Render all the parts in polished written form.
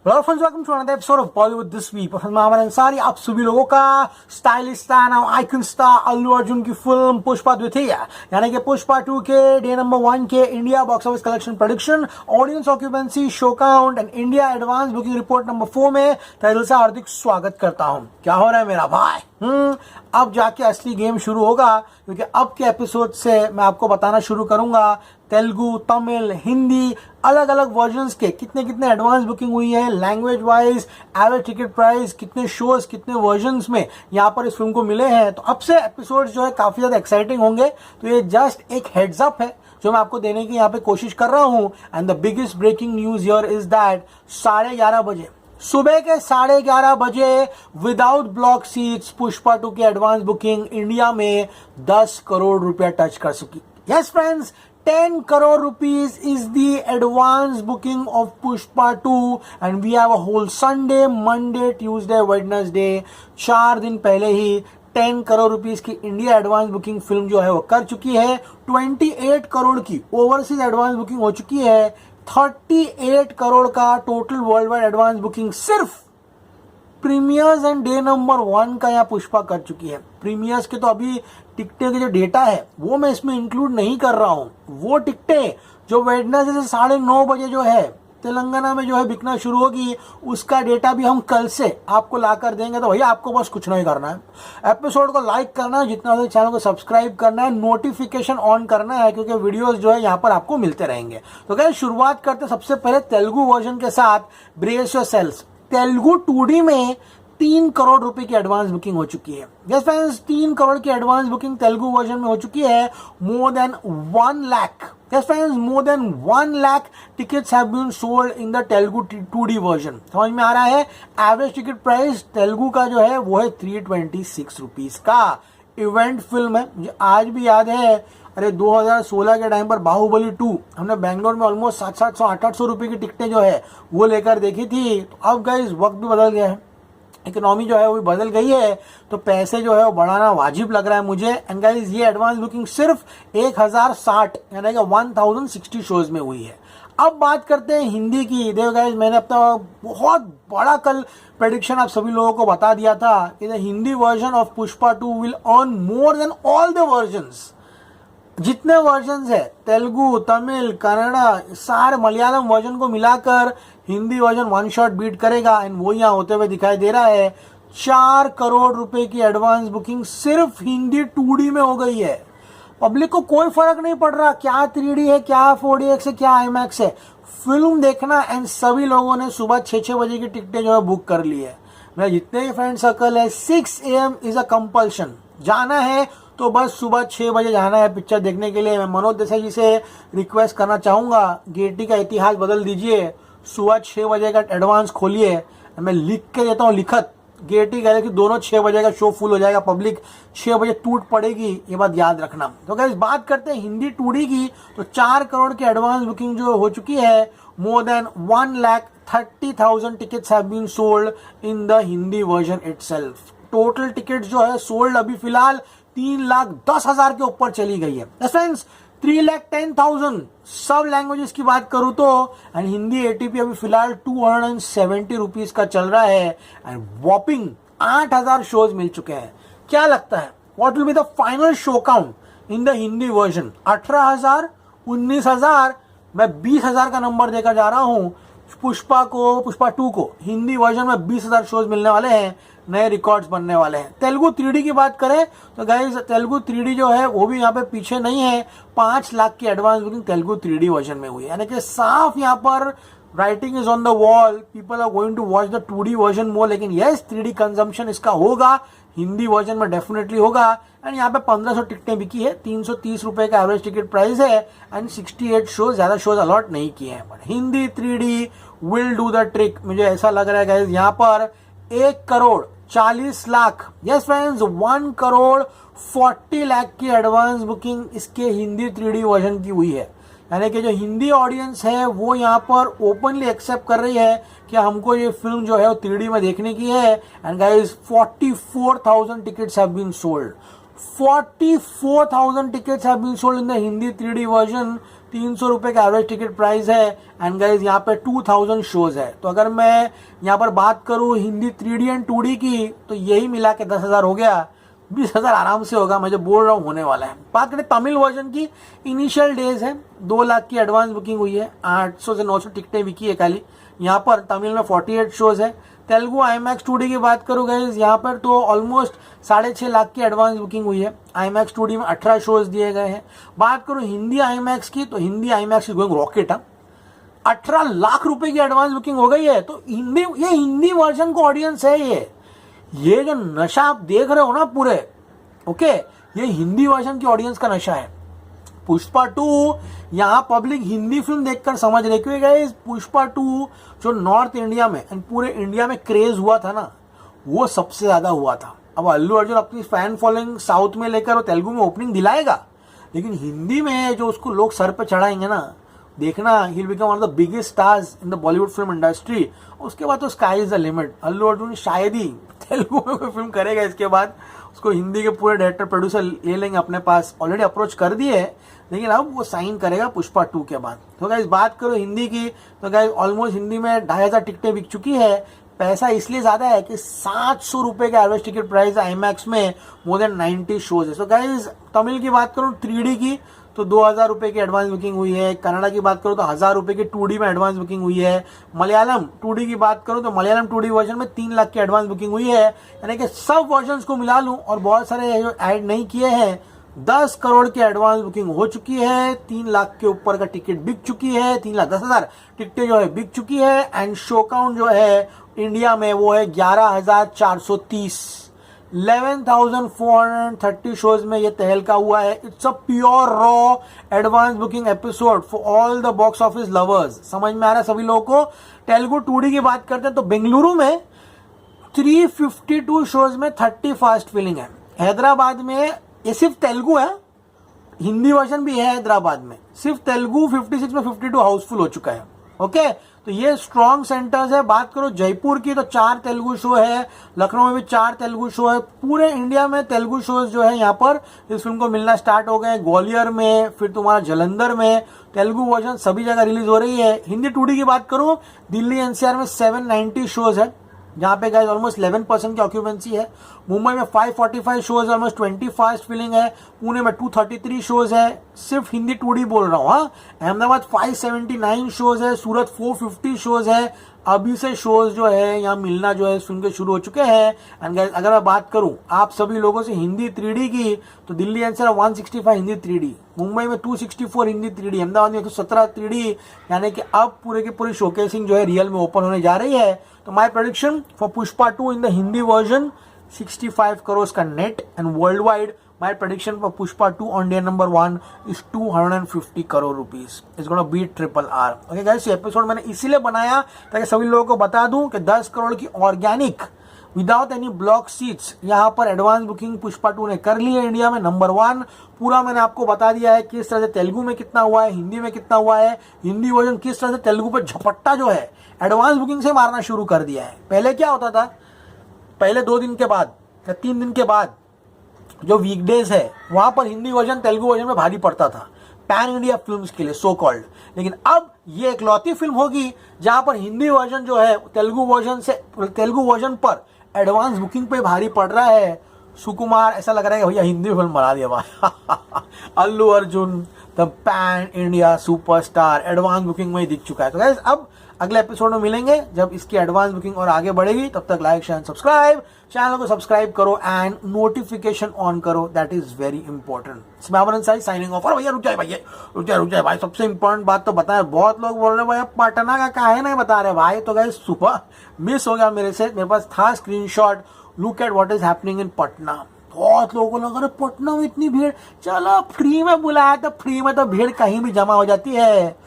Hello friends, welcome to another episode of Bollywood this week. Mohammad Ansari आप सभी लोगों का stylish star icon star Allu Arjun की फिल्म पुष्पा द्वितीय यानी कि पुष्पा 2 के डे नंबर 1 के India box office collection prediction, audience occupancy, show count and India advance booking report number 4 में तहे दिल से हार्दिक स्वागत करता हूं। क्या हो रहा है मेरा भाई? अब जाके असली गेम शुरू होगा, क्योंकि अब के एपिसोड से मैं आपको बताना शुरू करूंगा तेलुगु, तमिल, हिंदी अलग अलग वर्जन्स के कितने कितने एडवांस बुकिंग हुई है, language wise, average ticket price, कितने शोज, कितने वर्जन्स में यहाँ पर इस फिल्म को मिले हैं। तो अब से एपिसोड्स जो है काफी ज्यादा एक्साइटिंग होंगे। तो ये जस्ट एक हेड्स अप है जो मैं आपको देने की यहाँ पे कोशिश कर रहा हूँ। And the biggest breaking news here is that 11:30 बजे, सुबह के 11:30 बजे विदाउट ब्लॉक सीट्स पुष्पा 2 की एडवांस बुकिंग इंडिया में 10 करोड़ रुपया टच कर चुकी। Yes friends, 10 crore rupees is the advance booking of Pushpa 2 and we have a whole Sunday, Monday, Tuesday, Wednesday 4 दिन पहले ही 10 करोड़ रुपीस की इंडिया एडवांस बुकिंग फिल्म जो है वो कर चुकी है। 28 करोड़ की ओवरसीज एडवांस बुकिंग हो चुकी है। 38 करोड़ का total world wide advance booking सिर्फ प्रीमियर्स एंड डे नंबर 1 का यहाँ पुष्पा कर चुकी है। प्रीमियर्स के तो अभी टिकटें के जो डेटा है वो मैं इसमें इंक्लूड नहीं कर रहा हूँ। वो टिकटें जो वेडनेसडे से 9:30 बजे जो है तेलंगाना में जो है बिकना शुरू होगी, उसका डेटा भी हम कल से आपको ला कर देंगे। तो भैया आपको बस कुछ नहीं करना है, एपिसोड को लाइक करना है, जितना हो चैनल को सब्सक्राइब करना है, नोटिफिकेशन ऑन करना है, क्योंकि वीडियोस जो है यहाँ पर आपको मिलते रहेंगे। तो क्या शुरुआत करते सबसे पहले तेलुगु वर्जन के साथ। ब्रेस योरसेल्व्स, तेलुगु 2D में 3 करोड़ रुपए की एडवांस बुकिंग हो चुकी है। यस फ्रेंड्स, 3 करोड़ की एडवांस बुकिंग तेलुगु वर्जन में हो चुकी है। More than 1 lakh, yes friends, more than 1 lakh tickets have been sold in the Telugu 2D version. समझ में आ रहा है? एवरेज टिकट प्राइस तेलुगु का जो है वो है 326 रुपीज का। इवेंट फिल्म है, मुझे आज भी याद है। अरे 2016 के टाइम पर बाहुबली 2 हमने बैंगलोर में ऑलमोस्ट 700-800 800 रुपए की टिकटें जो है वो लेकर देखी थी। तो अब गाइस वक्त भी बदल गया है, इकोनॉमी जो है वो भी बदल गई है, तो पैसे जो है वो बढ़ाना वाजिब लग रहा है मुझे। एंड गाइस ये एडवांस बुकिंग सिर्फ 1060 यानी कि 1060 शोज में हुई है। अब बात करते हैं हिंदी की। देखो गाइस, मैंने अपना बहुत बड़ा कल प्रेडिक्शन आप सभी लोगों को बता दिया था कि the Hindi version of Pushpa 2 will earn more than all the versions. जितने वर्जन है तेलुगु, तमिल, कन्नड़ा, सारे मलयालम वर्जन को मिलाकर हिंदी वर्जन 1 शॉट बीट करेगा। एंड वो यहाँ होते हुए दिखाई दे रहा है। 4 करोड़ रुपए की एडवांस बुकिंग सिर्फ हिंदी 2D में हो गई है। पब्लिक को कोई फर्क नहीं पड़ रहा क्या 3D है, क्या 4DX है, क्या IMAX है। फिल्म देखना एंड सभी लोगों ने सुबह 6 बजे की टिकटें जो है बुक कर ली है। मेरा जितने भी फ्रेंड सर्कल है 6 AM इज अ कंपल्शन। जाना है तो बस सुबह 6 बजे जाना है पिक्चर देखने के लिए। मैं मनोज देसाई जी से रिक्वेस्ट करना चाहूंगा, गेटी का इतिहास बदल दीजिए। सुबह 6 बजे का एडवांस खोलिए। मैं लिख के देता हूँ लिखत, गेटी कह रहे कि दोनों 6 बजे का शो फुल हो जाएगा, पब्लिक 6 बजे टूट पड़ेगी, ये बात याद रखना। तो गाइस बात करते हैं हिंदी 2D की, तो 4 करोड़ की एडवांस बुकिंग जो हो चुकी है। More than 1,30,000 tickets have been sold in the Hindi version itself. Total tickets जो है सोल्ड अभी फिलहाल 3,10,000 के ऊपर चली गई है। फ्रेंड्स 3,10,000 सब लैंग्वेजेस की बात करूं तो, एंड हिंदी ATP अभी फिलहाल 270 रुपीज का चल रहा है। एंड वॉपिंग 8,000 शोज मिल चुके हैं। क्या लगता है what will be the final show count in the Hindi version? 18,000, 19,000? मैं 20,000 का नंबर देकर जा रहा हूं। पुष्पा 2 को हिंदी वर्जन में 20,000 शोज मिलने वाले हैं, नए रिकॉर्ड्स बनने वाले हैं। तेलुगु 3D की बात करें तो गाइस तेलुगु 3D जो है वो भी यहाँ पे पीछे नहीं है। 5 लाख की advance booking Telugu 3D version में हुई है, यानी कि साफ यहाँ पर writing is on the wall. People are going to watch the 2D version more. लेकिन यस 3D कंजम्पशन इसका होगा, हिंदी वर्जन में डेफिनेटली होगा। एंड यहाँ पे 1500 टिकटें बिकी है, 330 रुपए का एवरेज टिकट प्राइस है। एंड 68 शोज, ज्यादा शोज अलॉट नहीं किए हैं। But Hindi 3D will do the trick, मुझे ऐसा लग रहा है गाइस। यहाँ पर 1 करोड़ 40 लाख, यस फ्रेंड्स 1 करोड़ 40 लाख की एडवांस बुकिंग इसके हिंदी 3D वर्जन की हुई है। यानी कि जो हिंदी ऑडियंस है वो यहाँ पर ओपनली एक्सेप्ट कर रही है कि हमको ये फिल्म जो है वो 3D में देखने की है। And guys 44,000 tickets have been sold. 44,000 tickets have been sold in the Hindi 3D version 300 रुपये का एवरेज टिकट प्राइस है। एंड गाइज यहाँ पे 2000 शोज है। तो अगर मैं यहाँ पर बात करूँ हिंदी 3D एंड 2D की, तो यही मिला के 10,000 हो गया। 20,000 आराम से होगा, मैं जो बोल रहा हूँ होने वाला है। बात करें तमिल वर्जन की, इनिशियल डेज है, 2 लाख की एडवांस बुकिंग हुई है, 800 से 900 टिकटें बिकी है खाली। यहाँ पर तमिल में 48 शोज है। तेलुगु IMAX 2D की बात करूँ गाइज, यहाँ पर तो ऑलमोस्ट 6.5 लाख की एडवांस बुकिंग हुई है। IMAX 2D में 18 शोज दिए गए हैं। बात करूँ हिंदी IMAX की, तो Hindi IMAX going rocket. 18 lakh रुपए की एडवांस बुकिंग हो गई है। तो ये हिंदी वर्जन को ऑडियंस है। ये जो नशा आप देख रहे हो ना पूरे, ओके, ये हिंदी वर्जन की ऑडियंस का नशा है। पुष्पा 2 यहाँ पब्लिक हिंदी फिल्म देखकर समझ रहे, क्योंकि गाइस पुष्पा 2 जो नॉर्थ इंडिया में एंड पूरे इंडिया में क्रेज हुआ था ना, वो सबसे ज्यादा हुआ था। अब अल्लू अर्जुन अपनी फैन फॉलोइंग साउथ में लेकर वो तेलुगु में ओपनिंग दिलाएगा, लेकिन हिंदी में जो उसको लोग सर पे चढ़ाएंगे ना, देखना, he will become one of the biggest stars in the Bollywood film industry. उसके बाद तो sky is the limit. Allu Arjun शायद ही तेलुगु में कोई फिल्म करेगा, इसके बाद उसको हिंदी के पूरे डायरेक्टर प्रोड्यूसर ले लेंगे अपने पास। ऑलरेडी अप्रोच कर दिए है, लेकिन अब वो साइन करेगा पुष्पा 2 के बाद। तो गाइस बात करो हिंदी की, तो गाइस ऑलमोस्ट हिंदी में 2,500 टिकटें बिक चुकी है। पैसा इसलिए ज्यादा है कि 700 रुपए का एवरेज टिकट प्राइस है IMAX में, मोर देन 90 शोज है। सो गाइस तमिल की बात करूं 3D की, तो 2,000 रुपए की एडवांस बुकिंग हुई है। कन्नड़ा की बात करूं तो 1,000 रुपए की 2D में एडवांस बुकिंग हुई है। मलयालम 2D की बात करूं तो मलयालम 2D वर्जन में 3 लाख की एडवांस बुकिंग हुई है। यानी कि सब वर्जन को मिला लूं और बहुत सारे जो ऐड नहीं किए हैं, 10 करोड़ की एडवांस बुकिंग हो चुकी है। 3 लाख के ऊपर का टिकट बिक चुकी है। 3,10,000 टिकटें जो है बिक चुकी है। एंड शो काउंट जो है इंडिया में वो है 11,430। 11,430 शोज में ये तहलका हुआ है। It's a pure raw advance booking episode for all the box office lovers. समझ में आ रहा है सभी लोगों को। तेलुगु 2D की बात करते हैं तो बेंगलुरु में 352 शोज में 30 फास्ट फिलिंग है। हैदराबाद में, ये सिर्फ तेलुगु है, हिंदी वर्जन भी है हैदराबाद में, सिर्फ तेलुगु 56 में 52 हाउसफुल हो चुका है। ओके, तो ये स्ट्रॉन्ग सेंटर्स है। बात करो जयपुर की, तो 4 तेलुगु शो है। लखनऊ में भी 4 तेलुगु शो है। पूरे इंडिया में तेलुगु शोज जो है यहाँ पर इस फिल्म को मिलना स्टार्ट हो गए। ग्वालियर में, फिर तुम्हारा जलंधर में तेलुगु वर्जन सभी जगह रिलीज हो रही है। हिंदी 2D की बात करूं, दिल्ली NCR में 790 शोज है, जहां पे गाइस ऑलमोस्ट 11% की ऑक्यूपेंसी है। मुंबई में 545 शोज, ऑलमोस्ट 20 फास्ट फिलिंग है। पुणे में 233 शोज है, सिर्फ हिंदी 2D बोल रहा हूँ। हाँ, अहमदाबाद 579 शोज है। सूरत 450 शोज है। अभी से शोज जो है यहाँ मिलना जो है फिल्म के शुरू हो चुके हैं। एंड गाइस अगर मैं बात करूं आप सभी लोगों से हिंदी 3D की, तो दिल्ली NCR 165 हिंदी 3D, मुंबई में 264 हिंदी 3D, अहमदाबाद में 117 3D। यानी कि अब पूरे की पूरी शोकेसिंग जो है रियल में ओपन होने जा रही है। तो my prediction for Pushpa 2 in the Hindi version 65 crore का net, and worldwide my prediction for Pushpa 2 on day number 1 is 250 crore rupees. It's gonna beat RRR। Okay guys, ये एपिसोड मैंने इसीलिए बनाया ताकि सभी लोगों को बता दूं कि 10 करोड़ की organic without any block seats यहाँ पर एडवांस बुकिंग पुष्पा 2 ने कर ली है इंडिया में। नंबर 1 पूरा मैंने आपको बता दिया है किस तरह से तेलुगु में कितना हुआ है, हिंदी में कितना हुआ है, हिंदी वर्जन किस तरह से तेलुगु पर झपट्टा जो है एडवांस बुकिंग से मारना शुरू कर दिया है। पहले क्या होता था, पहले 2 दिन के बाद या 3 दिन के बाद जो वीकडेज है वहां पर हिंदी वर्जन तेलुगु वर्जन में भारी पड़ता था पैन इंडिया फिल्म्स के लिए सो कॉल्ड। लेकिन अब ये इकलौती फिल्म होगी जहां पर हिंदी वर्जन जो है तेलुगु वर्जन पर एडवांस बुकिंग पे भारी पड़ रहा है। सुकुमार ऐसा लग रहा है भैया हिंदी फिल्म बना दिया भाई। Allu Arjun the pan India superstar advance booking में ही दिख चुका है। तो गाइस अब अगले एपिसोड में मिलेंगे जब इसकी एडवांस बुकिंग और आगे बढ़ेगी। तब तक लाइक शेयर सब्सक्राइब, चैनल को सब्सक्राइब करो एंड नोटिफिकेशन ऑन करो, दैट इज वेरी इंपॉर्टेंट। स्मैमरन साइड साइनिंग ऑफ। और भैया रुक जाए भाई, सबसे इंपॉर्टेंट बात तो बताए। बहुत लोग बोल रहे भाई पटना का काहे नहीं बता रहे भाई। तो गाइस सुबह मिस हो गया मेरे से, मेरे पास था screenshot. Look at what is happening in Patna. बहुत लोगों को लगा पटना में इतनी भीड़, चलो फ्री में बुलाया तो फ्री में तो भीड़ कहीं भी जमा हो जाती है।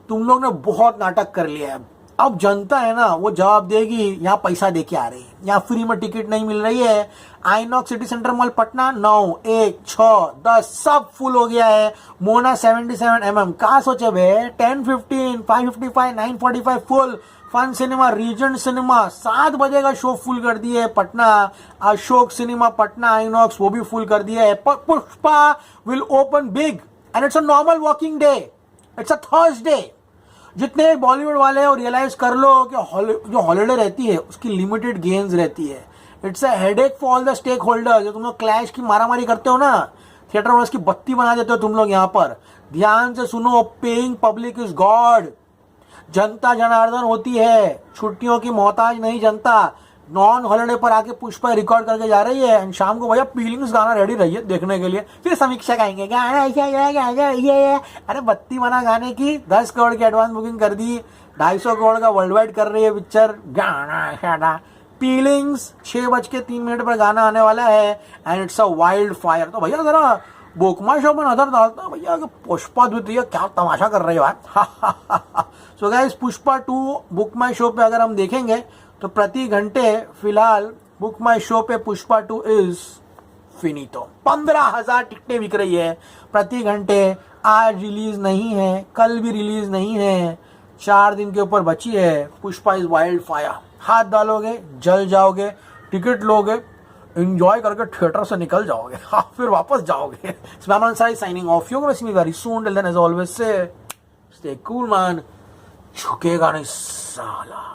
तुम लोग ने बहुत नाटक कर लिया है। अब जनता है ना वो जवाब देगी, यहाँ पैसा दे के आ रही है, यहाँ फ्री में टिकट नहीं मिल रही है। INOX city centre mall Patna 9, 1, 6, 10 सब फुल हो गया है। मोना 77mm कहा सोचे भे, 10, 15, 555, 945 full. Fun cinema, Regent cinema 7 बजे का शो फुल कर दिए पटना। अशोक सिनेमा पटना आइनॉक्स वो भी फुल कर दिया है। Pushpa will open big and it's a normal working day. It's a Thursday. जितने बॉलीवुड वाले हैं रियलाइज कर लो कि जो हॉलीडे रहती है उसकी लिमिटेड गेम्स रहती है। It's a headache for all the stakeholder. जो तुम लोग क्लैश की मारामारी करते हो ना, थिएटर वाले की बत्ती बना देते हो तुम लोग यहाँ पर। ध्यान से सुनो, पेइंग पब्लिक इज गॉड। जनता जनार्दन होती है, छुट्टियों की मोहताज नहीं जनता। नॉन हॉलीडे पर आके पुष्पा रिकॉर्ड करके जा रही है एंड शाम को भैया फीलिंग्स गाना रेडी रहिए देखने के लिए। फिर समीक्षा गाएंगे गाना ऐसा ये। अरे बत्ती बना गाने की, 10 करोड़ की एडवांस बुकिंग कर दी, 250 करोड़ का वर्ल्ड वाइड कर रही है पिक्चर। गाना ऐसा फीलिंग्स 6:03 पर गाना आने वाला है and it's a wild fire. तो भैया जरा बुकमाई शो पर नजर डालता भैया कि पुष्पा द्वितीय क्या तमाशा कर रही है। सो गाइस, पुष्पा 2 बुकमाई शो पे अगर हम देखेंगे तो प्रति घंटे फिलहाल बुक माई शो पे पुष्पा 2 इज फिनितो। 15,000 टिकटें बिक रही है प्रति घंटे। आज रिलीज नहीं है, कल भी रिलीज नहीं है, 4 दिन के ऊपर बची है। Pushpa is wild fire. हाथ डालोगे जल जाओगे, टिकट लोगे एंजॉय करके थिएटर से निकल जाओगे, फिर वापस जाओगे। Signing off. You gonna see me very soon. Till then as always say stay cool man. झुकेगा नहीं साला।